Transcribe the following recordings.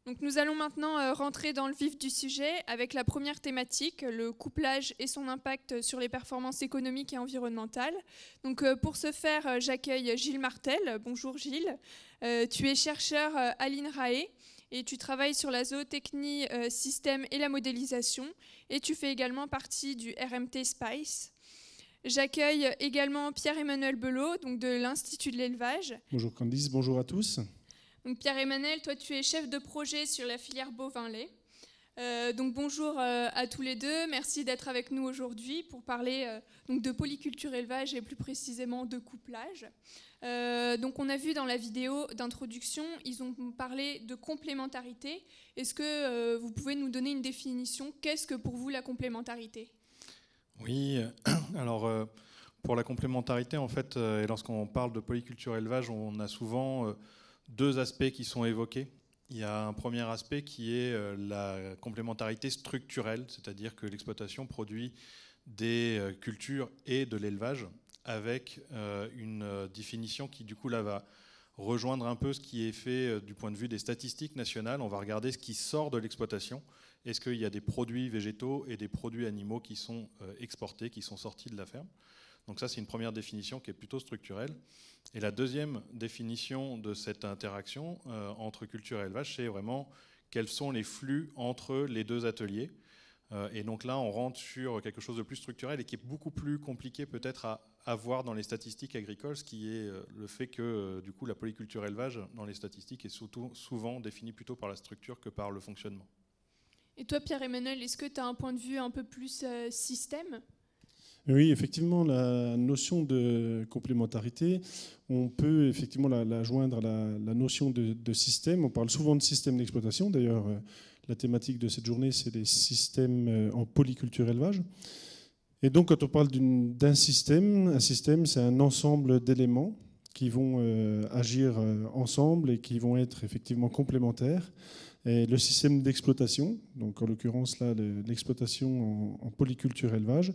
Donc nous allons maintenant rentrer dans le vif du sujet avec la première thématique, le couplage et son impact sur les performances économiques et environnementales. Donc pour ce faire, j'accueille Gilles Martel. Bonjour Gilles. Tu es chercheur à l'INRAE et tu travailles sur la zootechnie, système et la modélisation. Et tu fais également partie du RMT SPICE. J'accueille également Pierre-Emmanuel Belot, donc de l'Institut de l'élevage. Bonjour Candice, bonjour à tous. Donc Pierre-Emmanuel, toi tu es chef de projet sur la filière bovin-lait. Donc bonjour à tous les deux, merci d'être avec nous aujourd'hui pour parler donc de polyculture élevage et plus précisément de couplage. Donc on a vu dans la vidéo d'introduction, ils ont parlé de complémentarité. Est-ce que vous pouvez nous donner une définition? Qu'est-ce que pour vous la complémentarité? Oui, alors pour la complémentarité en fait, et lorsqu'on parle de polyculture élevage, on a souvent deux aspects qui sont évoqués. Il y a un premier aspect qui est la complémentarité structurelle, c'est-à-dire que l'exploitation produit des cultures et de l'élevage avec une définition qui du coup là va rejoindre un peu ce qui est fait du point de vue des statistiques nationales. On va regarder ce qui sort de l'exploitation. Est-ce qu'il y a des produits végétaux et des produits animaux qui sont exportés, qui sont sortis de la ferme? Donc ça, c'est une première définition qui est plutôt structurelle. Et la deuxième définition de cette interaction entre culture et élevage, c'est vraiment quels sont les flux entre les deux ateliers. Et donc là, on rentre sur quelque chose de plus structurel et qui est beaucoup plus compliqué peut-être à voir dans les statistiques agricoles, ce qui est le fait que du coup la polyculture élevage dans les statistiques est surtout souvent définie plutôt par la structure que par le fonctionnement. Et toi Pierre-Emmanuel, est-ce que tu as un point de vue un peu plus système ? Oui, effectivement, la notion de complémentarité, on peut effectivement la joindre à la notion de système. On parle souvent de système d'exploitation. D'ailleurs, la thématique de cette journée, c'est les systèmes en polyculture élevage. Et donc, quand on parle d'un système, un système, c'est un ensemble d'éléments qui vont agir ensemble et qui vont être effectivement complémentaires. Et le système d'exploitation, donc en l'occurrence là l'exploitation en polyculture élevage,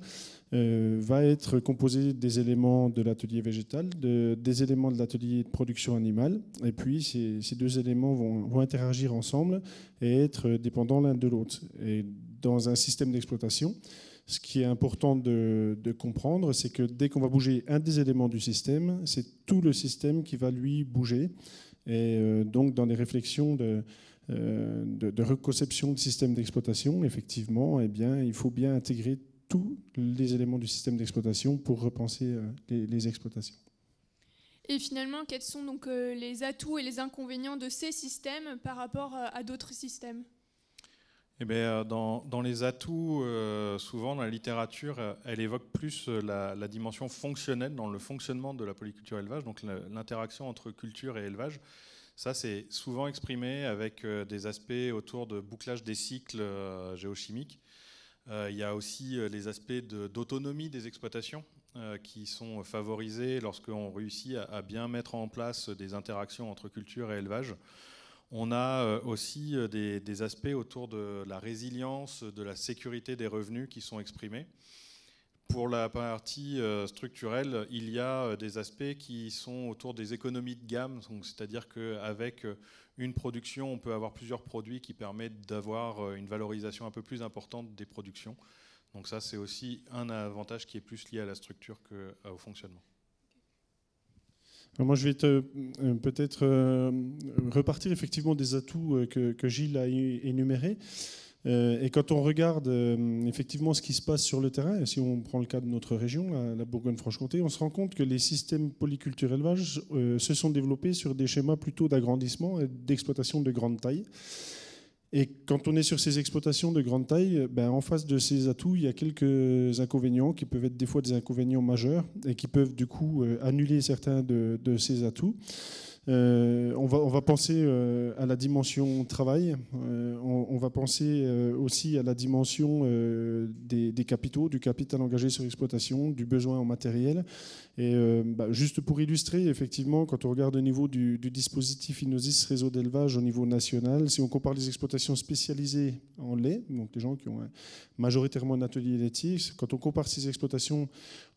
va être composé des éléments de l'atelier végétal, des éléments de l'atelier de production animale, et puis ces deux éléments vont interagir ensemble et être dépendants l'un de l'autre. Et dans un système d'exploitation, ce qui est important de comprendre, c'est que dès qu'on va bouger un des éléments du système, c'est tout le système qui va lui bouger. Et donc dans les réflexions de reconception de système d'exploitation, effectivement, eh bien, il faut bien intégrer tous les éléments du système d'exploitation pour repenser les exploitations. Et finalement, quels sont donc les atouts et les inconvénients de ces systèmes par rapport à d'autres systèmes ? Eh bien, dans les atouts, souvent dans la littérature, elle évoque plus la dimension fonctionnelle dans le fonctionnement de la polyculture élevage, donc l'interaction entre culture et élevage. Ça, c'est souvent exprimé avec des aspects autour de bouclage des cycles géochimiques. Il y a aussi les aspects d'autonomie des exploitations qui sont favorisés lorsqu'on réussit à bien mettre en place des interactions entre culture et élevage. On a aussi des aspects autour de la résilience, de la sécurité des revenus qui sont exprimés. Pour la partie structurelle, il y a des aspects qui sont autour des économies de gamme, c'est-à-dire qu'avec une production, on peut avoir plusieurs produits qui permettent d'avoir une valorisation un peu plus importante des productions. Donc ça, c'est aussi un avantage qui est plus lié à la structure qu'au fonctionnement. Alors moi, je vais peut-être repartir effectivement des atouts que Gilles a énumérés. Et quand on regarde effectivement ce qui se passe sur le terrain, et si on prend le cas de notre région, la Bourgogne-Franche-Comté, on se rend compte que les systèmes polyculture élevage se sont développés sur des schémas plutôt d'agrandissement et d'exploitation de grande taille. Et quand on est sur ces exploitations de grande taille, en face de ces atouts, il y a quelques inconvénients qui peuvent être des fois des inconvénients majeurs et qui peuvent du coup annuler certains de ces atouts. On va penser à la dimension travail, on va penser aussi à la dimension des capitaux, du capital engagé sur l'exploitation, du besoin en matériel. Et juste pour illustrer, effectivement, quand on regarde au niveau du dispositif Inosis réseau d'élevage au niveau national, si on compare les exploitations spécialisées en lait, donc les gens qui ont majoritairement un atelier laitier, quand on compare ces exploitations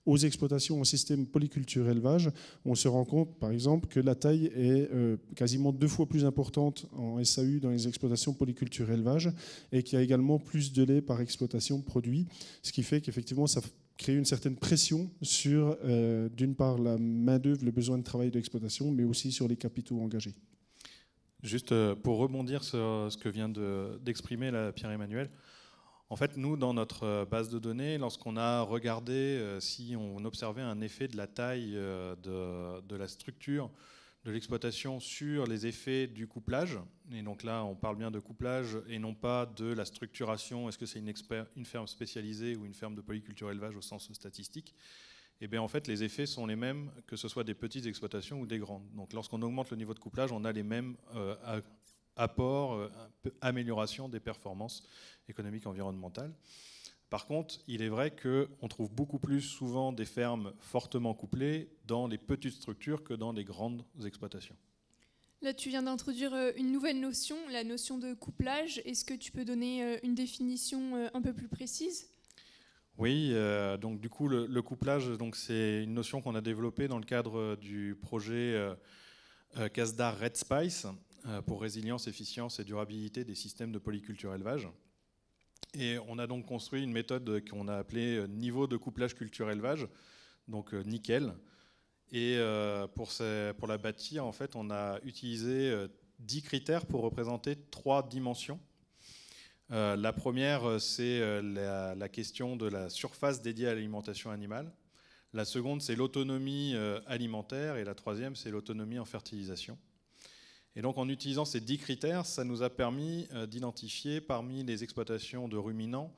aux exploitations en système polyculture élevage, on se rend compte, par exemple, que la taille est quasiment 2 fois plus importante en SAU dans les exploitations polyculture élevage et qu'il y a également plus de lait par exploitation produit, ce qui fait qu'effectivement, ça crée une certaine pression sur, d'une part, la main-d'œuvre, le besoin de travail d'exploitation, mais aussi sur les capitaux engagés. Juste pour rebondir sur ce que vient d'exprimer Pierre-Emmanuel, en fait, nous, dans notre base de données, lorsqu'on a regardé si on observait un effet de la taille de la structure de l'exploitation sur les effets du couplage, et donc là, on parle bien de couplage et non pas de la structuration, est-ce que c'est une ferme spécialisée ou une ferme de polyculture élevage au sens statistique, et bien en fait, les effets sont les mêmes que ce soit des petites exploitations ou des grandes. Donc lorsqu'on augmente le niveau de couplage, on a les mêmes apports, amélioration des performances économiques environnementales. Par contre, il est vrai qu'on trouve beaucoup plus souvent des fermes fortement couplées dans les petites structures que dans les grandes exploitations. Là, tu viens d'introduire une nouvelle notion, la notion de couplage. Est-ce que tu peux donner une définition un peu plus précise ? Oui, donc du coup, le couplage, c'est une notion qu'on a développée dans le cadre du projet CASDAR Red Spice pour résilience, efficience et durabilité des systèmes de polyculture élevage. Et on a donc construit une méthode qu'on a appelée niveau de couplage culture-élevage, donc nickel. Et pour la bâtir, en fait, on a utilisé 10 critères pour représenter 3 dimensions. La première, c'est la question de la surface dédiée à l'alimentation animale. La seconde, c'est l'autonomie alimentaire. Et la troisième, c'est l'autonomie en fertilisation. Et donc en utilisant ces 10 critères, ça nous a permis d'identifier parmi les exploitations de ruminants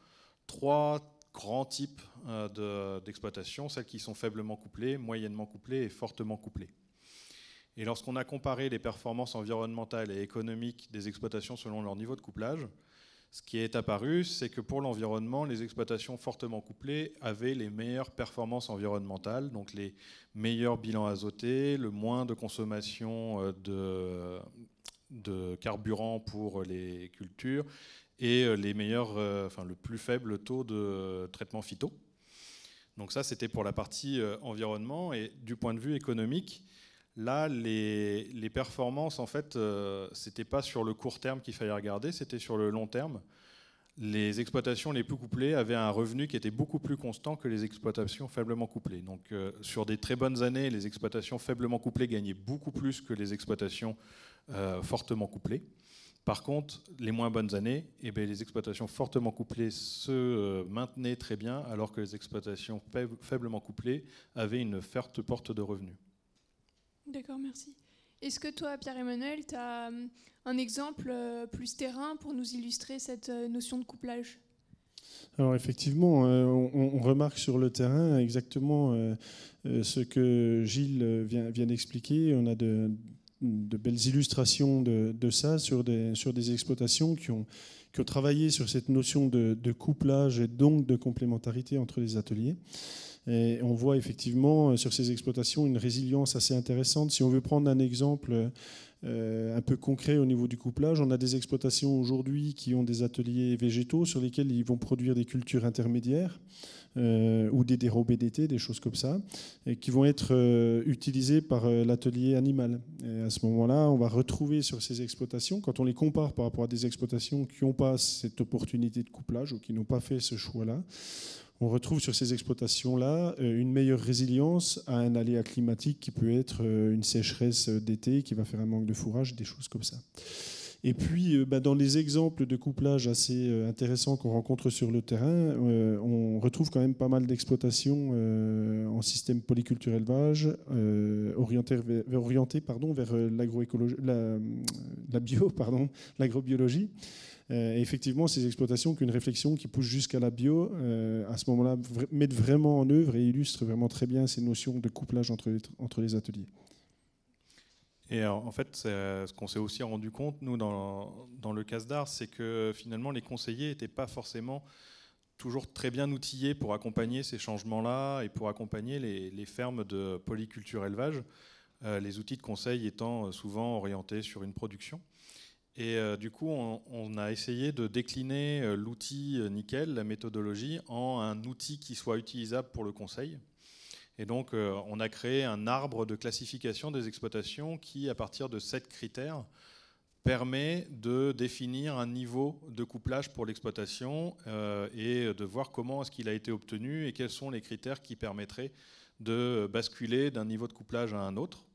3 grands types d'exploitations, celles qui sont faiblement couplées, moyennement couplées et fortement couplées. Et lorsqu'on a comparé les performances environnementales et économiques des exploitations selon leur niveau de couplage, ce qui est apparu, c'est que pour l'environnement, les exploitations fortement couplées avaient les meilleures performances environnementales, donc les meilleurs bilans azotés, le moins de consommation de carburant pour les cultures et le plus faible taux de traitement phyto. Donc ça, c'était pour la partie environnement. Et du point de vue économique, là, les performances, en fait, c'était pas sur le court terme qu'il fallait regarder, c'était sur le long terme. Les exploitations les plus couplées avaient un revenu qui était beaucoup plus constant que les exploitations faiblement couplées. Donc, sur des très bonnes années, les exploitations faiblement couplées gagnaient beaucoup plus que les exploitations fortement couplées. Par contre, les moins bonnes années, les exploitations fortement couplées se maintenaient très bien, alors que les exploitations faiblement couplées avaient une forte porte de revenus. D'accord, merci. Est-ce que toi, Pierre-Emmanuel, tu as un exemple plus terrain pour nous illustrer cette notion de couplage ? Alors effectivement, on remarque sur le terrain exactement ce que Gilles vient d'expliquer. On a de belles illustrations de ça sur des exploitations qui ont travaillé sur cette notion de couplage et donc de complémentarité entre les ateliers. Et on voit effectivement sur ces exploitations une résilience assez intéressante. Si on veut prendre un exemple un peu concret au niveau du couplage, on a des exploitations aujourd'hui qui ont des ateliers végétaux sur lesquels ils vont produire des cultures intermédiaires ou des dérobés d'été, des choses comme ça, et qui vont être utilisées par l'atelier animal. Et à ce moment-là, on va retrouver sur ces exploitations, quand on les compare par rapport à des exploitations qui n'ont pas cette opportunité de couplage ou qui n'ont pas fait ce choix-là, on retrouve sur ces exploitations-là une meilleure résilience à un aléa climatique qui peut être une sécheresse d'été qui va faire un manque de fourrage, des choses comme ça. Et puis, dans les exemples de couplage assez intéressants qu'on rencontre sur le terrain, on retrouve quand même pas mal d'exploitations en système polyculture élevage orientées vers l'agrobiologie. Et effectivement, ces exploitations qui ont une réflexion qui pousse jusqu'à la bio, à ce moment-là, mettent vraiment en œuvre et illustrent vraiment très bien ces notions de couplage entre les ateliers. Et en fait, ce qu'on s'est aussi rendu compte, nous, dans le CASDAR, c'est que finalement, les conseillers n'étaient pas forcément toujours très bien outillés pour accompagner ces changements-là et pour accompagner les fermes de polyculture élevage, les outils de conseil étant souvent orientés sur une production. Et du coup, on a essayé de décliner l'outil nickel, la méthodologie, en un outil qui soit utilisable pour le conseil. Et donc, on a créé un arbre de classification des exploitations qui, à partir de 7 critères, permet de définir un niveau de couplage pour l'exploitation et de voir comment est-ce qu'il a été obtenu et quels sont les critères qui permettraient de basculer d'un niveau de couplage à un autre.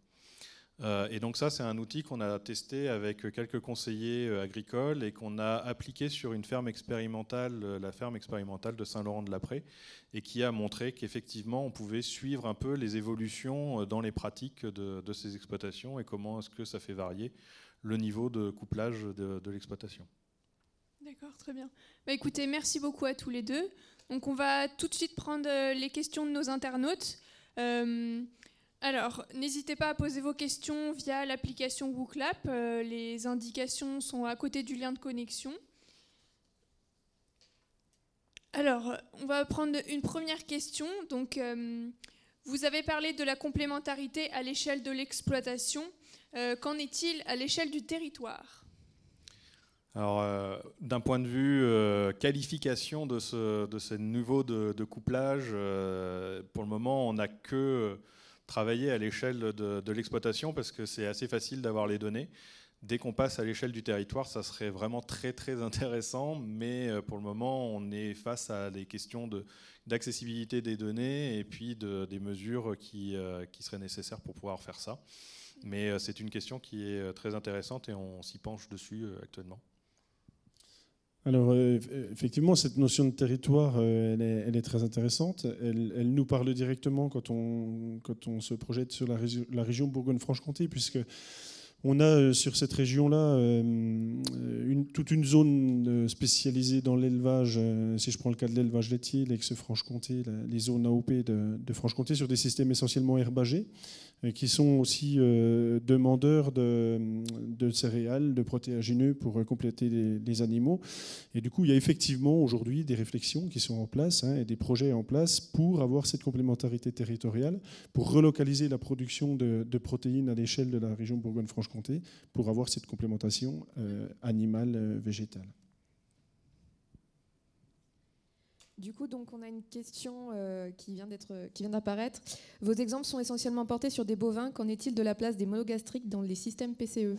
Et donc ça, c'est un outil qu'on a testé avec quelques conseillers agricoles et qu'on a appliqué sur une ferme expérimentale, la ferme expérimentale de Saint-Laurent-de-Laprée, et qui a montré qu'effectivement, on pouvait suivre un peu les évolutions dans les pratiques de ces exploitations et comment est-ce que ça fait varier le niveau de couplage de l'exploitation. D'accord, très bien. Bah, écoutez, merci beaucoup à tous les deux. Donc on va tout de suite prendre les questions de nos internautes. Alors, n'hésitez pas à poser vos questions via l'application WooClap. Les indications sont à côté du lien de connexion. Alors, on va prendre une première question. Donc, vous avez parlé de la complémentarité à l'échelle de l'exploitation. Qu'en est-il à l'échelle du territoire ? Alors, d'un point de vue qualification de ce niveau de couplage, pour le moment, on n'a que travaillé à l'échelle de l'exploitation parce que c'est assez facile d'avoir les données. Dès qu'on passe à l'échelle du territoire, ça serait vraiment très très intéressant, mais pour le moment, on est face à des questions d'accessibilité des données et puis des mesures qui seraient nécessaires pour pouvoir faire ça. Mais c'est une question qui est très intéressante et on s'y penche dessus actuellement. Alors, effectivement, cette notion de territoire, elle est très intéressante. Elle nous parle directement quand on se projette sur la région Bourgogne-Franche-Comté, puisque on a sur cette région-là toute une zone spécialisée dans l'élevage. Si je prends le cas de l'élevage laitier, l'ex-Franche-Comté, les zones AOP de Franche-Comté, sur des systèmes essentiellement herbagés, qui sont aussi demandeurs de céréales, de protéagineux pour compléter les animaux. Et du coup, il y a effectivement aujourd'hui des réflexions qui sont en place et des projets en place pour avoir cette complémentarité territoriale, pour relocaliser la production de protéines à l'échelle de la région Bourgogne-Franche-Comté, pour avoir cette complémentation animale-végétale. Du coup, donc, on a une question qui vient d'apparaître. Vos exemples sont essentiellement portés sur des bovins. Qu'en est-il de la place des monogastriques dans les systèmes PCE ?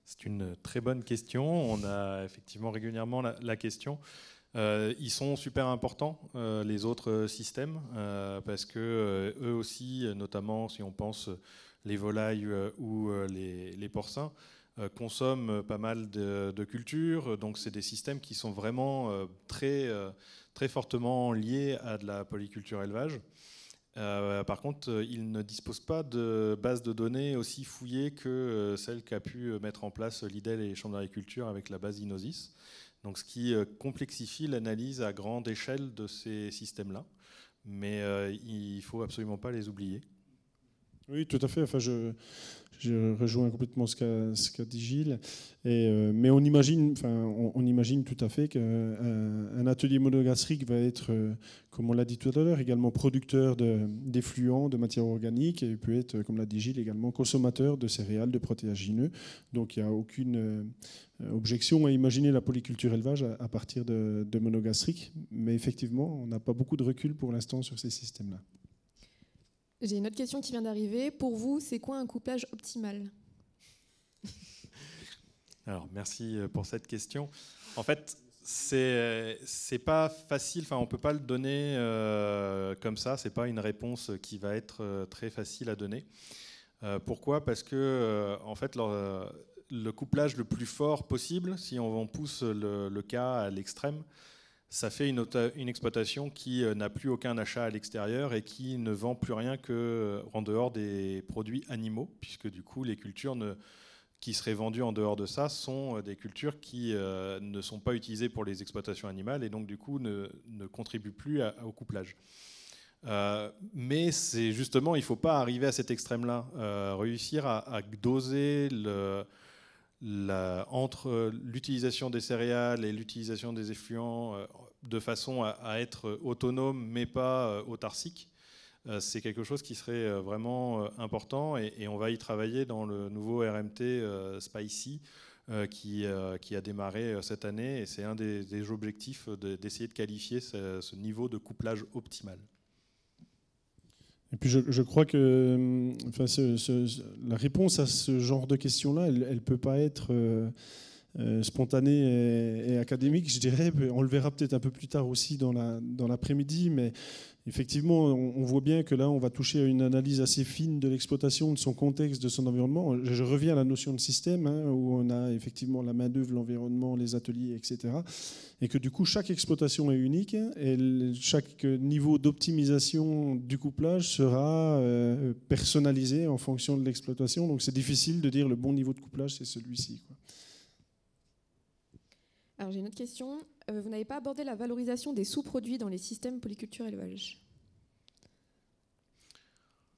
C'est une très bonne question. On a effectivement régulièrement la question. Ils sont super importants, les autres systèmes, parce que eux aussi, notamment si on pense les volailles ou les porcins, consomment pas mal de cultures. Donc c'est des systèmes qui sont vraiment très fortement liés à de la polyculture élevage. Par contre, ils ne disposent pas de bases de données aussi fouillées que celle qu'a pu mettre en place l'IDEL et les chambres d'agriculture avec la base INOSIS. Donc, ce qui complexifie l'analyse à grande échelle de ces systèmes-là. Mais il ne faut absolument pas les oublier. Oui, tout à fait. Enfin, je rejoins complètement ce qu'a dit Gilles. Mais on imagine tout à fait qu'un atelier monogastrique va être, comme on l'a dit tout à l'heure, également producteur d'effluents, de matières organiques, et peut être, comme l'a dit Gilles, également consommateur de céréales, de protéagineux. Donc il n'y a aucune objection à imaginer la polyculture élevage à partir de monogastriques. Mais effectivement, on n'a pas beaucoup de recul pour l'instant sur ces systèmes-là. J'ai une autre question qui vient d'arriver. Pour vous, c'est quoi un couplage optimal ? Alors, merci pour cette question. En fait, c'est pas facile. Enfin, on peut pas le donner comme ça. C'est pas une réponse qui va être très facile à donner. Pourquoi ? Parce que en fait, le couplage le plus fort possible, si on pousse le cas à l'extrême, ça fait une exploitation qui n'a plus aucun achat à l'extérieur et qui ne vend plus rien qu'en dehors des produits animaux, puisque du coup, les cultures qui seraient vendues en dehors de ça sont des cultures qui ne sont pas utilisées pour les exploitations animales et donc du coup ne contribuent plus au couplage. Mais c'est justement, il ne faut pas arriver à cet extrême-là, réussir à doser entre l'utilisation des céréales et l'utilisation des effluents de façon à être autonome mais pas autarcique. C'est quelque chose qui serait vraiment important et on va y travailler dans le nouveau RMT Spicy qui a démarré cette année et c'est un des objectifs d'essayer de qualifier ce niveau de couplage optimal. Et puis je crois que enfin, la réponse à ce genre de questions-là, elle ne peut pas être spontanée et académique, je dirais. On le verra peut-être un peu plus tard aussi dans l'après-midi, mais effectivement, on voit bien que là, on va toucher à une analyse assez fine de l'exploitation, de son contexte, de son environnement. Je reviens à la notion de système, hein, où on a effectivement la main-d'œuvre, l'environnement, les ateliers, etc. Et que du coup, chaque exploitation est unique et chaque niveau d'optimisation du couplage sera personnalisé en fonction de l'exploitation. Donc c'est difficile de dire le bon niveau de couplage, c'est celui-ci, quoi. Alors j'ai une autre question. Vous n'avez pas abordé la valorisation des sous-produits dans les systèmes polyculture élevage.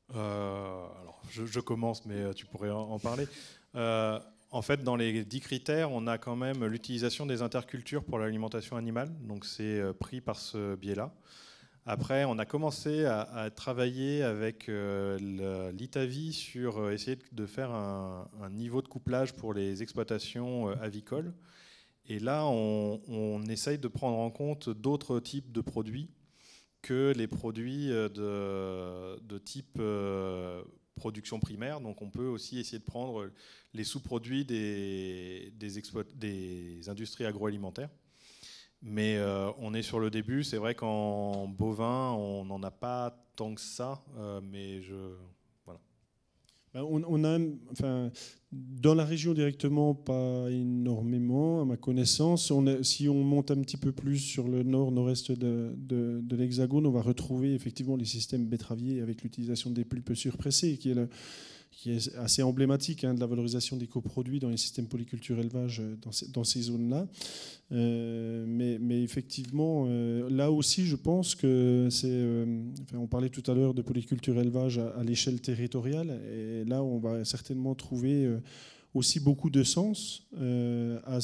Alors je commence, mais tu pourrais en parler. En fait, dans les 10 critères, on a quand même l'utilisation des intercultures pour l'alimentation animale, donc c'est pris par ce biais-là. Après, on a commencé à travailler avec l'ITAVI sur essayer de faire un niveau de couplage pour les exploitations avicoles. Et là, on essaye de prendre en compte d'autres types de produits que les produits de type production primaire. Donc on peut aussi essayer de prendre les sous-produits des industries agroalimentaires. Mais on est sur le début. C'est vrai qu'en bovin, on n'en a pas tant que ça. Mais voilà. On a, enfin, dans la région directement, pas énormément, à ma connaissance. Si on monte un petit peu plus sur le nord-nord-est de l'Hexagone, on va retrouver effectivement les systèmes betteraviers avec l'utilisation des pulpes surpressées, qui est assez emblématique, hein, de la valorisation des coproduits dans les systèmes polyculture élevage dans ces zones-là. Mais effectivement, là aussi, je pense que c'est... enfin, on parlait tout à l'heure de polyculture élevage à l'échelle territoriale, et là, on va certainement trouver aussi beaucoup de sens à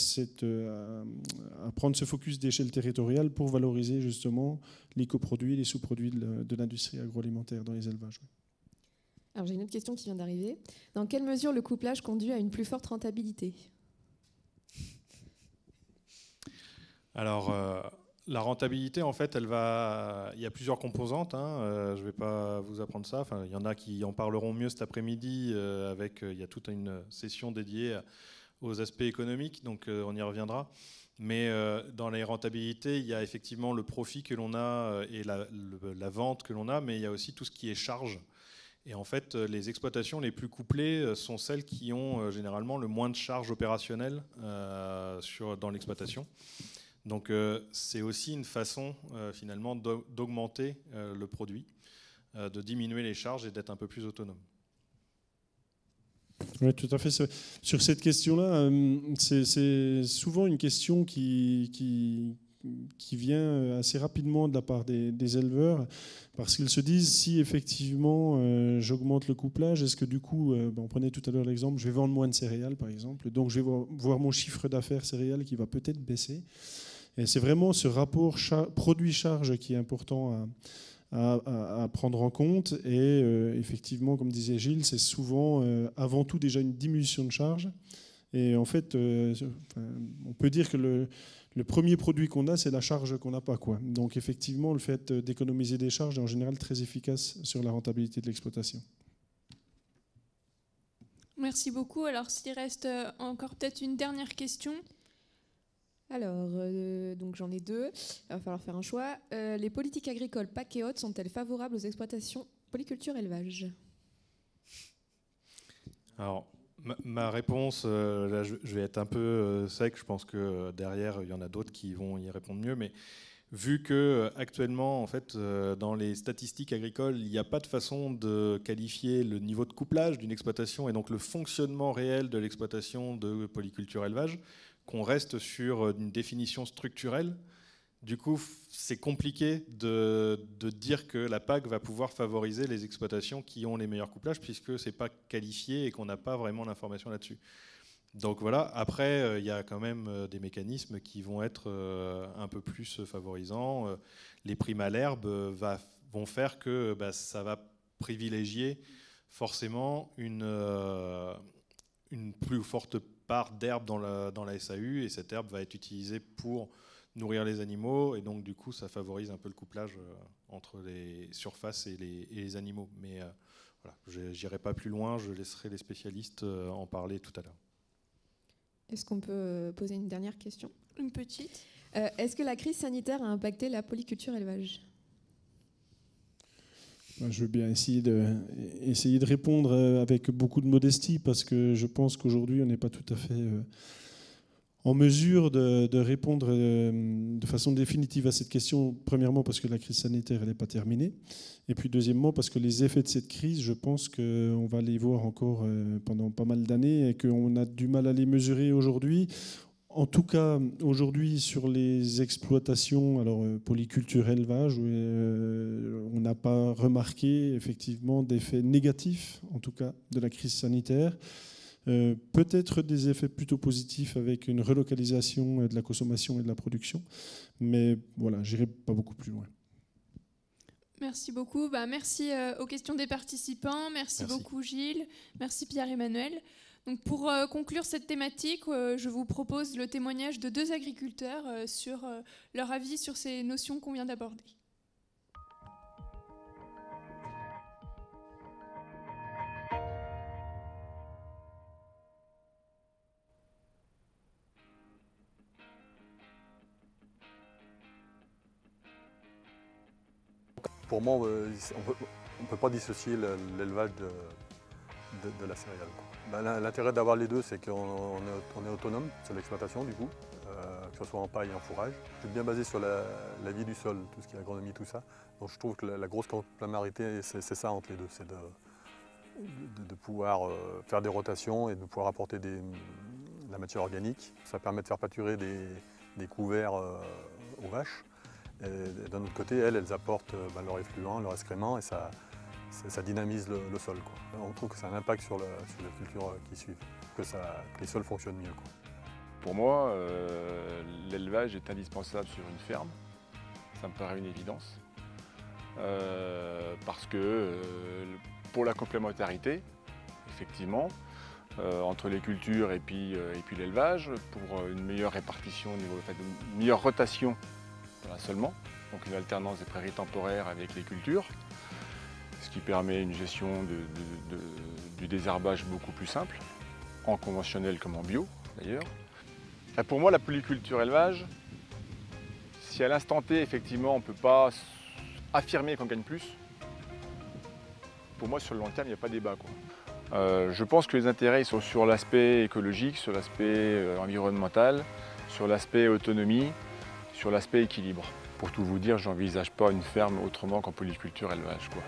prendre ce focus d'échelle territoriale pour valoriser justement les coproduits, les sous-produits de l'industrie agroalimentaire dans les élevages. Alors j'ai une autre question qui vient d'arriver. Dans quelle mesure le couplage conduit à une plus forte rentabilité ? Alors, la rentabilité, en fait, il y a plusieurs composantes. Hein. Je ne vais pas vous apprendre ça. Enfin, il y en a qui en parleront mieux cet après-midi. Il y a toute une session dédiée aux aspects économiques, donc on y reviendra. Mais dans les rentabilités, il y a effectivement le profit que l'on a et la vente que l'on a, mais il y a aussi tout ce qui est charge. Et en fait, les exploitations les plus couplées sont celles qui ont généralement le moins de charges opérationnelles dans l'exploitation. Donc c'est aussi une façon finalement d'augmenter le produit, de diminuer les charges et d'être un peu plus autonome. Oui, tout à fait. Sur cette question-là, c'est souvent une question qui vient assez rapidement de la part des éleveurs, parce qu'ils se disent, si effectivement j'augmente le couplage, est-ce que du coup, on prenait tout à l'heure l'exemple, je vais vendre moins de céréales par exemple, donc je vais voir mon chiffre d'affaires céréales qui va peut-être baisser. Et c'est vraiment ce rapport produit-charge qui est important à prendre en compte. Et effectivement, comme disait Gilles, c'est souvent avant tout déjà une diminution de charge. Et en fait, on peut dire que le premier produit qu'on a, c'est la charge qu'on n'a pas, quoi. Donc effectivement, le fait d'économiser des charges est en général très efficace sur la rentabilité de l'exploitation. Merci beaucoup. Alors s'il reste encore peut-être une dernière question. Alors, donc j'en ai deux. Il va falloir faire un choix. Les politiques agricoles PAC et autres sont-elles favorables aux exploitations polyculture élevage ? Alors, ma réponse, là, je vais être un peu sec. Je pense que derrière, il y en a d'autres qui vont y répondre mieux. Mais vu que actuellement, en fait, dans les statistiques agricoles, il n'y a pas de façon de qualifier le niveau de couplage d'une exploitation et donc le fonctionnement réel de l'exploitation de polyculture élevage, qu'on reste sur une définition structurelle. Du coup, c'est compliqué de dire que la PAC va pouvoir favoriser les exploitations qui ont les meilleurs couplages, puisque ce n'est pas qualifié et qu'on n'a pas vraiment l'information là-dessus. Donc voilà, après, il y a quand même des mécanismes qui vont être un peu plus favorisants. Les primes à l'herbe vont faire que ça va privilégier forcément une plus forte part d'herbe dans la SAU, et cette herbe va être utilisée pour nourrir les animaux, et donc du coup ça favorise un peu le couplage entre les surfaces et les animaux. Mais voilà, je n'irai pas plus loin, je laisserai les spécialistes en parler tout à l'heure. Est-ce qu'on peut poser une dernière question? Une petite. Est-ce que la crise sanitaire a impacté la polyculture élevage? Je veux bien essayer de répondre avec beaucoup de modestie, parce que je pense qu'aujourd'hui on n'est pas tout à fait en mesure de répondre de façon définitive à cette question. Premièrement parce que la crise sanitaire elle n'est pas terminée, et puis deuxièmement parce que les effets de cette crise, je pense qu'on va les voir encore pendant pas mal d'années et qu'on a du mal à les mesurer aujourd'hui. En tout cas, aujourd'hui, sur les exploitations, alors polyculture, élevage, on n'a pas remarqué effectivement d'effets négatifs, en tout cas, de la crise sanitaire. Peut-être des effets plutôt positifs avec une relocalisation de la consommation et de la production, mais voilà, j'irai pas beaucoup plus loin. Merci beaucoup. Merci aux questions des participants. Merci beaucoup Gilles. Merci Pierre-Emmanuel. Donc pour conclure cette thématique, je vous propose le témoignage de 2 agriculteurs sur leur avis sur ces notions qu'on vient d'aborder. Pour moi, on ne peut pas dissocier l'élevage de la céréale. L'intérêt d'avoir les deux, c'est qu'on est autonome sur l'exploitation du coup, que ce soit en paille et en fourrage. C'est bien basé sur la vie du sol, tout ce qui est agronomie, tout ça. Donc je trouve que la grosse complémentarité, c'est ça entre les deux, c'est de pouvoir faire des rotations et de pouvoir apporter de la matière organique. Ça permet de faire pâturer des couverts aux vaches. Et d'un autre côté, elles apportent leur effluent, leur excrément, et ça dynamise le sol, quoi. On trouve que ça a un impact sur les cultures qui suivent, que les sols fonctionnent mieux, quoi. Pour moi, l'élevage est indispensable sur une ferme, ça me paraît une évidence. Parce que pour la complémentarité, effectivement, entre les cultures et puis l'élevage, pour une meilleure répartition, une meilleure rotation seulement, donc une alternance des prairies temporaires avec les cultures, ce qui permet une gestion du désherbage beaucoup plus simple, en conventionnel comme en bio d'ailleurs. Pour moi, la polyculture élevage, si à l'instant T, effectivement, on ne peut pas affirmer qu'on gagne plus, pour moi, sur le long terme, il n'y a pas débat, quoi. Je pense que les intérêts ils sont sur l'aspect écologique, sur l'aspect environnemental, sur l'aspect autonomie, sur l'aspect équilibre. Pour tout vous dire, je n'envisage pas une ferme autrement qu'en polyculture élevage, quoi.